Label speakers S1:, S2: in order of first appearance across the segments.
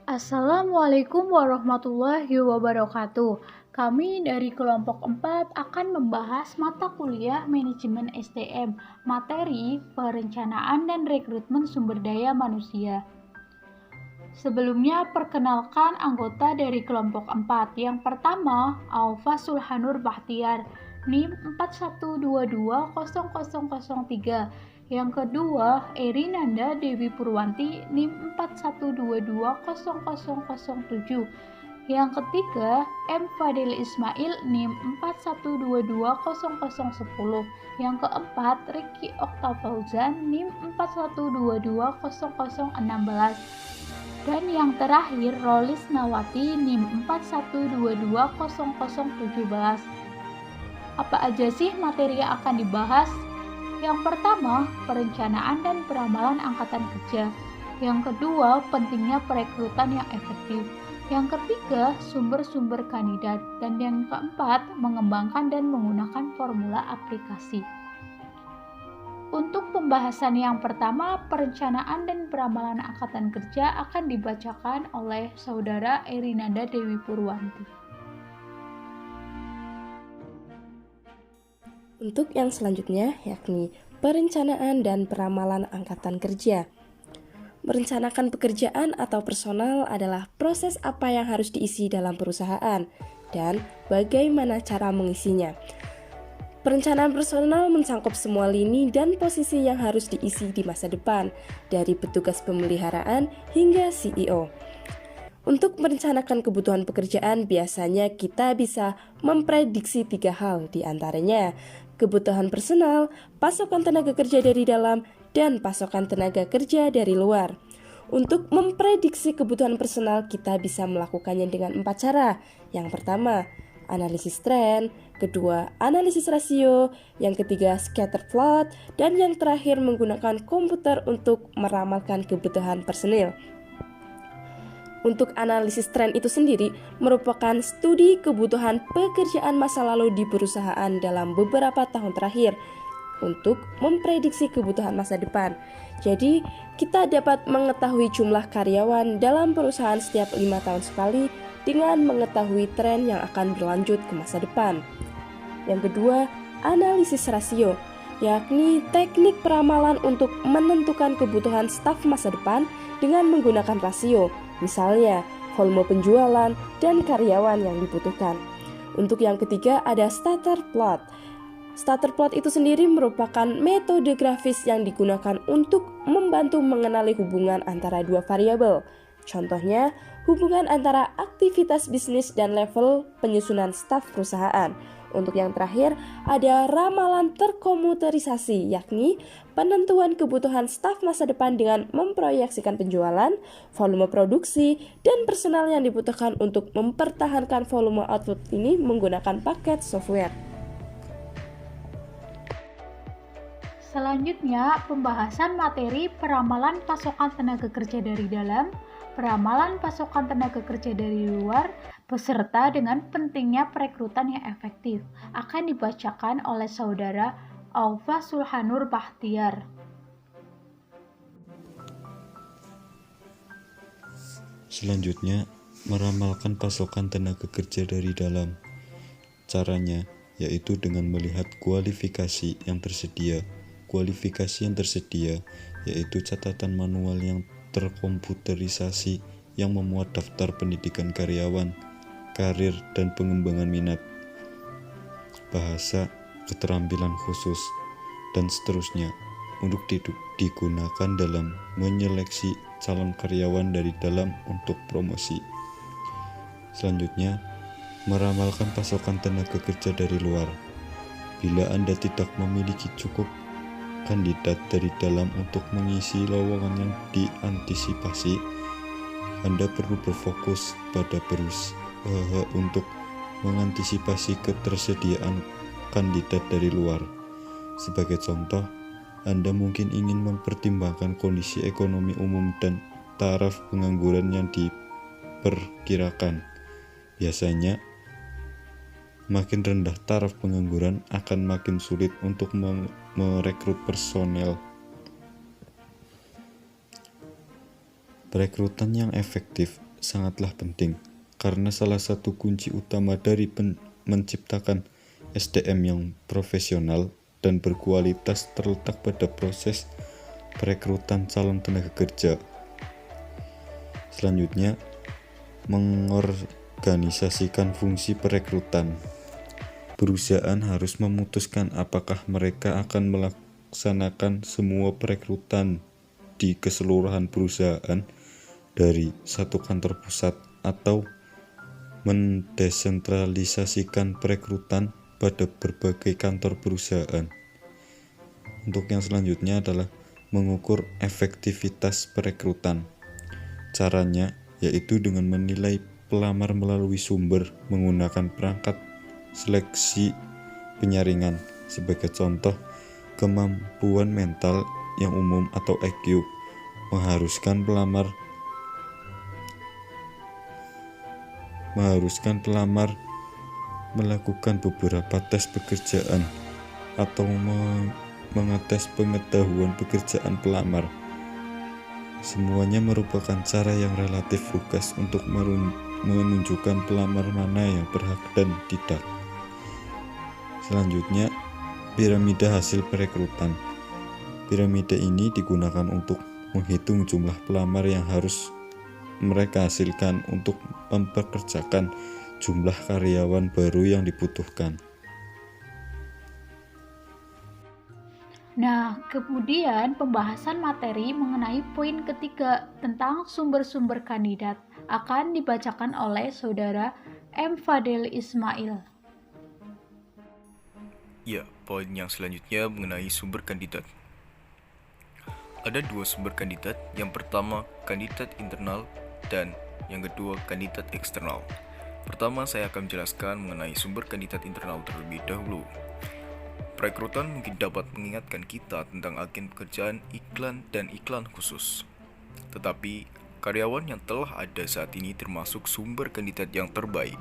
S1: Assalamualaikum warahmatullahi wabarakatuh. Kami dari kelompok 4 akan membahas mata kuliah Manajemen SDM, materi perencanaan dan rekrutmen sumber daya manusia. Sebelumnya perkenalkan anggota dari kelompok 4. Yang pertama, Aufa Sulhanur Bahtiar, NIM 41220003. Yang kedua, Erinanda Dewi Purwanti, NIM 41220007. Yang ketiga, M. Fadil Ismail, NIM 41220010. Yang keempat, Ricky Oktafauzan, NIM 41220016. Dan yang terakhir, Rolis Nawati, NIM 41220017. Apa aja sih materi yang akan dibahas? Yang pertama, perencanaan dan peramalan angkatan kerja. Yang kedua, pentingnya perekrutan yang efektif. Yang ketiga, sumber-sumber kandidat. Dan yang keempat, mengembangkan dan menggunakan formula aplikasi. Untuk pembahasan yang pertama, perencanaan dan peramalan angkatan kerja akan dibacakan oleh Saudara Erinanda Dewi Purwanti.
S2: Untuk yang selanjutnya, yakni perencanaan dan peramalan angkatan kerja. Merencanakan pekerjaan atau personal adalah proses apa yang harus diisi dalam perusahaan dan bagaimana cara mengisinya. Perencanaan personal mencakup semua lini dan posisi yang harus diisi di masa depan, dari petugas pemeliharaan hingga CEO. Untuk merencanakan kebutuhan pekerjaan, biasanya kita bisa memprediksi 3 hal, di antaranya kebutuhan personal, pasokan tenaga kerja dari dalam, dan pasokan tenaga kerja dari luar. Untuk memprediksi kebutuhan personal, kita bisa melakukannya dengan 4 cara. Yang pertama, analisis tren, kedua, analisis rasio, yang ketiga, scatter plot, dan yang terakhir menggunakan komputer untuk meramalkan kebutuhan personil. Untuk analisis tren itu sendiri merupakan studi kebutuhan pekerjaan masa lalu di perusahaan dalam beberapa tahun terakhir untuk memprediksi kebutuhan masa depan. Jadi, kita dapat mengetahui jumlah karyawan dalam perusahaan setiap 5 tahun sekali dengan mengetahui tren yang akan berlanjut ke masa depan. Yang kedua, analisis rasio, yakni teknik peramalan untuk menentukan kebutuhan staf masa depan dengan menggunakan rasio, misalnya volume penjualan dan karyawan yang dibutuhkan. Untuk yang ketiga ada scatter plot. Scatter plot itu sendiri merupakan metode grafis yang digunakan untuk membantu mengenali hubungan antara dua variabel. Contohnya, hubungan antara aktivitas bisnis dan level penyusunan staf perusahaan. Untuk yang terakhir, ada ramalan terkomuterisasi, yakni penentuan kebutuhan staf masa depan dengan memproyeksikan penjualan, volume produksi, dan personal yang dibutuhkan untuk mempertahankan volume output ini menggunakan paket software.
S1: Selanjutnya, pembahasan materi peramalan pasokan tenaga kerja dari dalam, peramalan pasokan tenaga kerja dari luar, beserta dengan pentingnya perekrutan yang efektif, akan dibacakan oleh Saudara Aufa Sulhanur Bahtiar.
S3: Selanjutnya, meramalkan pasokan tenaga kerja dari dalam. Caranya yaitu dengan melihat kualifikasi yang tersedia. Kualifikasi yang tersedia yaitu catatan manual yang terkomputerisasi yang memuat daftar pendidikan karyawan, karir dan pengembangan minat, bahasa, keterampilan khusus, dan seterusnya untuk digunakan dalam menyeleksi calon karyawan dari dalam untuk promosi. Selanjutnya, meramalkan pasokan tenaga kerja dari luar. Bila Anda tidak memiliki cukup kandidat dari dalam untuk mengisi lowongan yang diantisipasi, Anda perlu berfokus pada berusaha untuk mengantisipasi ketersediaan kandidat dari luar. Sebagai contoh, Anda mungkin ingin mempertimbangkan kondisi ekonomi umum dan taraf pengangguran yang diperkirakan. Biasanya, makin rendah taraf pengangguran akan makin sulit untuk merekrut personel. Perekrutan yang efektif sangatlah penting, karena salah satu kunci utama dari menciptakan SDM yang profesional dan berkualitas terletak pada proses perekrutan calon tenaga kerja. Selanjutnya, mengorganisasikan fungsi perekrutan. Perusahaan harus memutuskan apakah mereka akan melaksanakan semua perekrutan di keseluruhan perusahaan dari satu kantor pusat atau mendesentralisasikan perekrutan pada berbagai kantor perusahaan. Untuk yang selanjutnya adalah mengukur efektivitas perekrutan. Caranya yaitu dengan menilai pelamar melalui sumber menggunakan perangkat seleksi penyaringan. Sebagai contoh, kemampuan mental yang umum atau IQ mengharuskan pelamar melakukan beberapa tes pekerjaan atau mengetes pengetahuan pekerjaan pelamar. Semuanya merupakan cara yang relatif lugas untuk menunjukkan pelamar mana yang berhak dan tidak. Selanjutnya, piramida hasil perekrutan. Piramida ini digunakan untuk menghitung jumlah pelamar yang harus mereka hasilkan untuk mempekerjakan jumlah karyawan baru yang dibutuhkan.
S1: Nah, kemudian pembahasan materi mengenai poin ketiga tentang sumber-sumber kandidat akan dibacakan oleh Saudara M. Fadil Ismail.
S4: Ya, poin yang selanjutnya mengenai sumber kandidat. Ada dua sumber kandidat, yang pertama kandidat internal dan yang kedua kandidat eksternal. Pertama, saya akan menjelaskan mengenai sumber kandidat internal terlebih dahulu. Perekrutan mungkin dapat mengingatkan kita tentang agen pekerjaan, iklan, dan iklan khusus. Tetapi, karyawan yang telah ada saat ini termasuk sumber kandidat yang terbaik.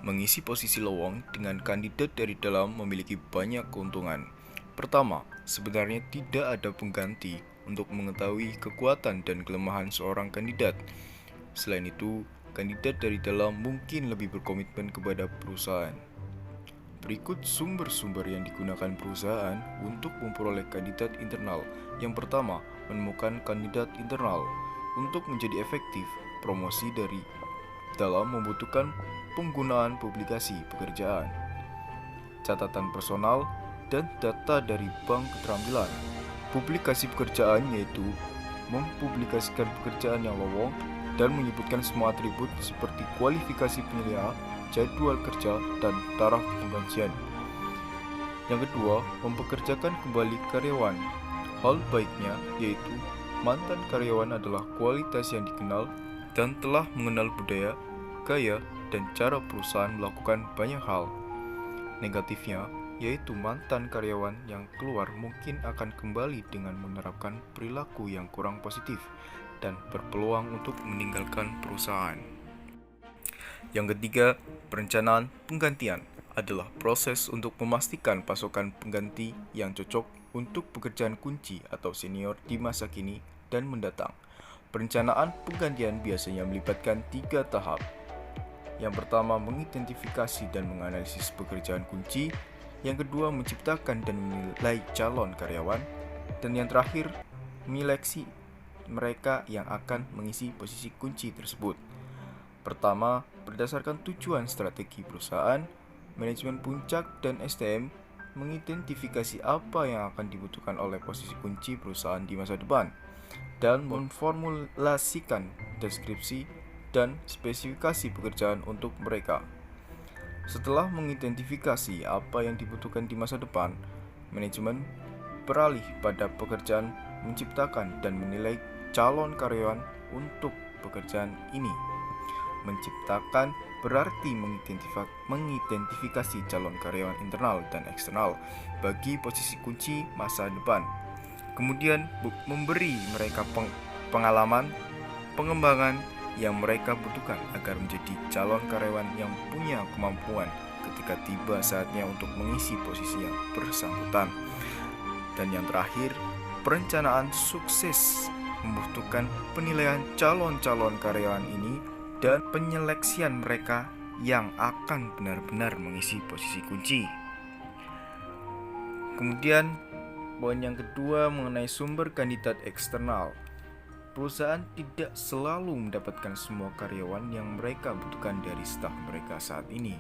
S4: Mengisi posisi lowong dengan kandidat dari dalam memiliki banyak keuntungan. Pertama, sebenarnya tidak ada pengganti untuk mengetahui kekuatan dan kelemahan seorang kandidat. Selain itu, kandidat dari dalam mungkin lebih berkomitmen kepada perusahaan. Berikut sumber-sumber yang digunakan perusahaan untuk memperoleh kandidat internal. Yang pertama, menemukan kandidat internal. Untuk menjadi efektif, promosi dari dalam membutuhkan penggunaan publikasi pekerjaan, catatan personal, dan data dari bank keterampilan. Publikasi pekerjaan yaitu mempublikasikan pekerjaan yang lowong dan menyebutkan semua atribut seperti kualifikasi penilaian, jadwal kerja, dan taraf penggajian. Yang kedua, mempekerjakan kembali karyawan. Hal baiknya yaitu mantan karyawan adalah kualitas yang dikenal dan telah mengenal budaya, gaya, dan cara perusahaan melakukan banyak hal. Negatifnya yaitu mantan karyawan yang keluar mungkin akan kembali dengan menerapkan perilaku yang kurang positif dan berpeluang untuk meninggalkan perusahaan. Yang ketiga, perencanaan penggantian adalah proses untuk memastikan pasokan pengganti yang cocok untuk pekerjaan kunci atau senior di masa kini dan mendatang. Perencanaan penggantian biasanya melibatkan 3 tahap. Yang pertama, mengidentifikasi dan menganalisis pekerjaan kunci. Yang kedua, menciptakan dan menilai calon karyawan. Dan yang terakhir, menyeleksi mereka yang akan mengisi posisi kunci tersebut. Pertama, berdasarkan tujuan strategi perusahaan, manajemen puncak dan SDM mengidentifikasi apa yang akan dibutuhkan oleh posisi kunci perusahaan di masa depan dan memformulasikan deskripsi dan spesifikasi pekerjaan untuk mereka. Setelah mengidentifikasi apa yang dibutuhkan di masa depan, manajemen beralih pada pekerjaan menciptakan dan menilai calon karyawan untuk pekerjaan ini. Menciptakan berarti mengidentifikasi calon karyawan internal dan eksternal bagi posisi kunci masa depan. Kemudian memberi mereka pengalaman, pengembangan yang mereka butuhkan agar menjadi calon karyawan yang punya kemampuan ketika tiba saatnya untuk mengisi posisi yang bersangkutan. Dan yang terakhir, perencanaan sukses membutuhkan penilaian calon-calon karyawan ini dan penyeleksian mereka yang akan benar-benar mengisi posisi kunci. Kemudian, poin yang kedua mengenai sumber kandidat eksternal. Perusahaan tidak selalu mendapatkan semua karyawan yang mereka butuhkan dari staf mereka saat ini,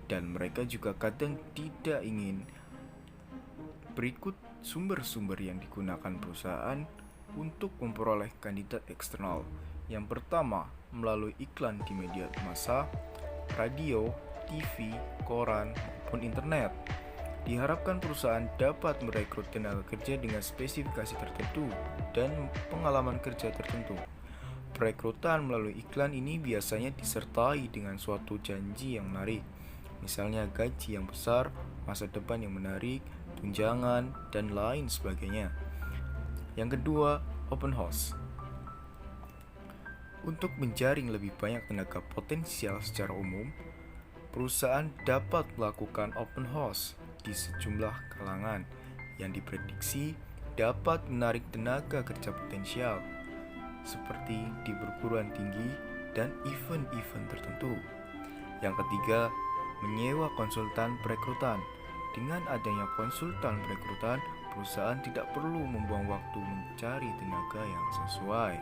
S4: dan mereka juga kadang tidak ingin. Berikut sumber-sumber yang digunakan perusahaan untuk memperoleh kandidat eksternal. Yang pertama, melalui iklan di media massa, radio, TV, koran, maupun internet. Diharapkan perusahaan dapat merekrut tenaga kerja dengan spesifikasi tertentu dan pengalaman kerja tertentu. Perekrutan melalui iklan ini biasanya disertai dengan suatu janji yang menarik, misalnya gaji yang besar, masa depan yang menarik, tunjangan, dan lain sebagainya. Yang kedua, open house. Untuk menjaring lebih banyak tenaga potensial secara umum, perusahaan dapat melakukan open house di sejumlah kalangan yang diprediksi dapat menarik tenaga kerja potensial, seperti di perguruan tinggi dan event-event tertentu. Yang ketiga, menyewa konsultan perekrutan. Dengan adanya konsultan perekrutan, perusahaan tidak perlu membuang waktu mencari tenaga yang sesuai.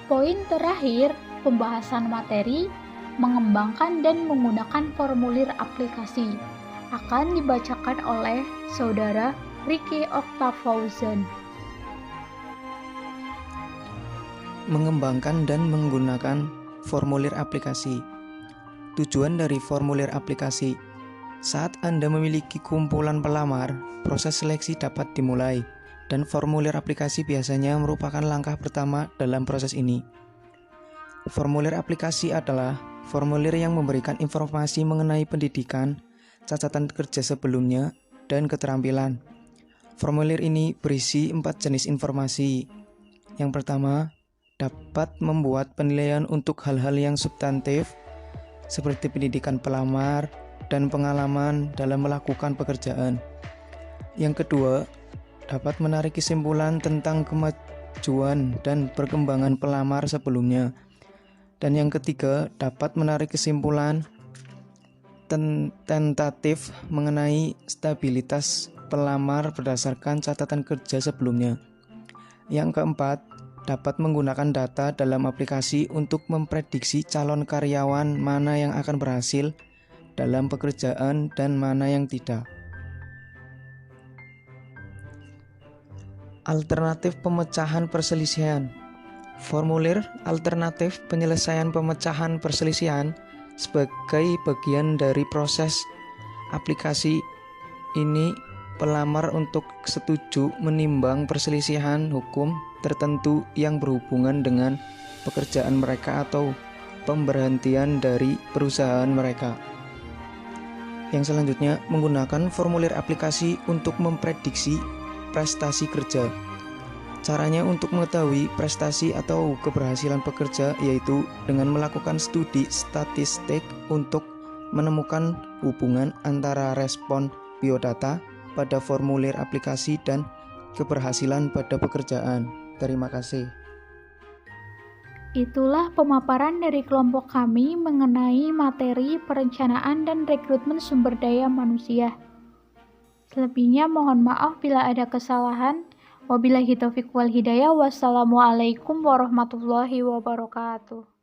S1: Poin terakhir, pembahasan materi, mengembangkan dan menggunakan formulir aplikasi akan dibacakan oleh Saudara Ricky Octafauzan.
S5: Mengembangkan dan menggunakan formulir aplikasi. Tujuan dari formulir aplikasi: saat Anda memiliki kumpulan pelamar, proses seleksi dapat dimulai, dan formulir aplikasi biasanya merupakan langkah pertama dalam proses ini. Formulir aplikasi adalah formulir yang memberikan informasi mengenai pendidikan, catatan kerja sebelumnya, dan keterampilan. Formulir ini berisi 4 jenis informasi. Yang pertama, dapat membuat penilaian untuk hal-hal yang substantif, seperti pendidikan pelamar dan pengalaman dalam melakukan pekerjaan. Yang kedua, dapat menarik kesimpulan tentang kemajuan dan perkembangan pelamar sebelumnya. Dan yang ketiga, dapat menarik kesimpulan tentatif mengenai stabilitas pelamar berdasarkan catatan kerja sebelumnya. Yang keempat, dapat menggunakan data dalam aplikasi untuk memprediksi calon karyawan mana yang akan berhasil dalam pekerjaan dan mana yang tidak. Alternatif pemecahan perselisihan. Formulir alternatif penyelesaian pemecahan perselisihan sebagai bagian dari proses aplikasi ini, pelamar untuk setuju menimbang perselisihan hukum tertentu yang berhubungan dengan pekerjaan mereka atau pemberhentian dari perusahaan mereka. Yang selanjutnya, menggunakan formulir aplikasi untuk memprediksi prestasi kerja. Caranya untuk mengetahui prestasi atau keberhasilan pekerja yaitu dengan melakukan studi statistik untuk menemukan hubungan antara respon biodata pada formulir aplikasi dan keberhasilan pada pekerjaan. Terima kasih.
S1: Itulah pemaparan dari kelompok kami mengenai materi perencanaan dan rekrutmen sumber daya manusia. Selebihnya mohon maaf bila ada kesalahan. Wabillahi taufiq wal hidayah. Wassalamualaikum warahmatullahi wabarakatuh.